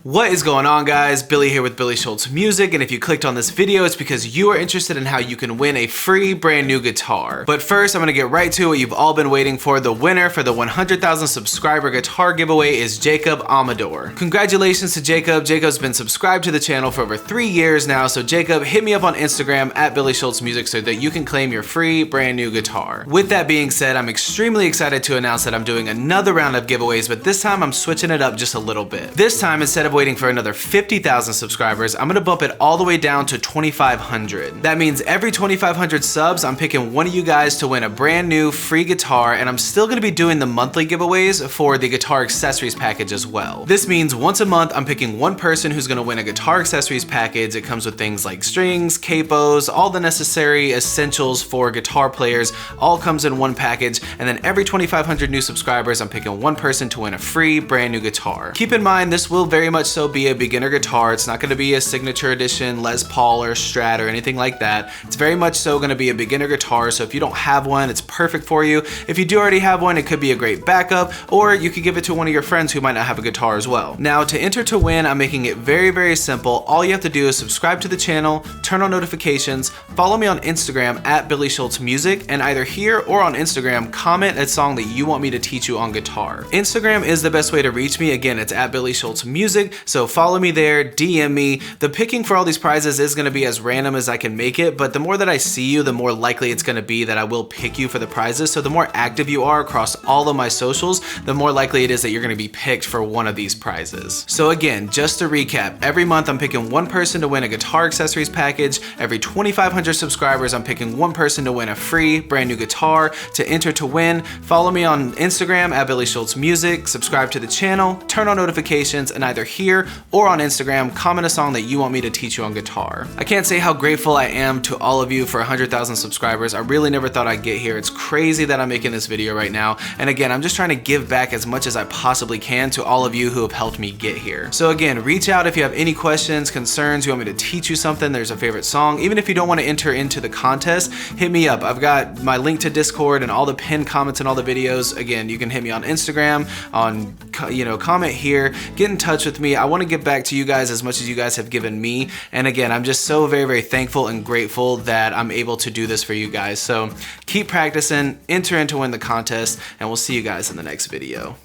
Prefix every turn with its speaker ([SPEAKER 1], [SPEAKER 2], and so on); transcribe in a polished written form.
[SPEAKER 1] What is going on, guys? Billy here with Billy Shultz Music, and if you clicked on this video, it's because you are interested in how you can win a free brand new guitar. But first, I'm gonna get right to what you've all been waiting for. The winner for the 100,000 subscriber guitar giveaway is Jacob Amador. Congratulations to Jacob. Jacob's been subscribed to the channel for over 3 years now, so Jacob, hit me up on Instagram at Billy Shultz Music so that you can claim your free brand new guitar. With that being said, I'm extremely excited to announce that I'm doing another round of giveaways, but this time I'm switching it up just a little bit. This time, instead of waiting for another 50,000 subscribers, I'm gonna bump it all the way down to 2,500. That means every 2,500 subs, I'm picking one of you guys to win a brand new free guitar, and I'm still gonna be doing the monthly giveaways for the guitar accessories package as well. This means once a month, I'm picking one person who's gonna win a guitar accessories package. It comes with things like strings, capos, all the necessary essentials for guitar players, all comes in one package, and then every 2,500 new subscribers, I'm picking one person to win a free brand new guitar. Keep in mind, this will very much so be a beginner guitar. It's not going to be a signature edition Les Paul or Strat or anything like that. It's very much so going to be a beginner guitar, so if you don't have one, it's perfect for you. If you do already have one, it could be a great backup, or you could give it to one of your friends who might not have a guitar as well. Now, to enter to win, I'm making it very, very simple. All you have to do is subscribe to the channel, turn on notifications, follow me on Instagram at Billy Shultz Music, and either here or on Instagram, comment a song that you want me to teach you on guitar. Instagram is the best way to reach me. Again, it's at Billy Shultz Music, so follow me there, DM me. The picking for all these prizes is going to be as random as I can make it, but the more that I see you, the more likely it's going to be that I will pick you for the prizes. So the more active you are across all of my socials, the more likely it is that you're going to be picked for one of these prizes. So again, just to recap, every month I'm picking one person to win a guitar accessories package. Every 2,500 subscribers, I'm picking one person to win a free brand new guitar. To enter to win, follow me on Instagram at Billy Shultz Music, subscribe to the channel, turn on notifications, and either here or on Instagram, comment a song that you want me to teach you on guitar. I can't say how grateful I am to all of you for 100,000 subscribers. I really never thought I'd get here. It's crazy that I'm making this video right now. And again, I'm just trying to give back as much as I possibly can to all of you who have helped me get here. So again, reach out if you have any questions, concerns, you want me to teach you something, there's a favorite song. Even if you don't want to enter into the contest, hit me up. I've got my link to Discord and all the pinned comments in all the videos. Again, you can hit me on Instagram, on, comment here, get in touch with me. I want to give back to you guys as much as you guys have given me. And again, I'm just so very, very thankful and grateful that I'm able to do this for you guys. So keep practicing, enter in to win the contest, and we'll see you guys in the next video.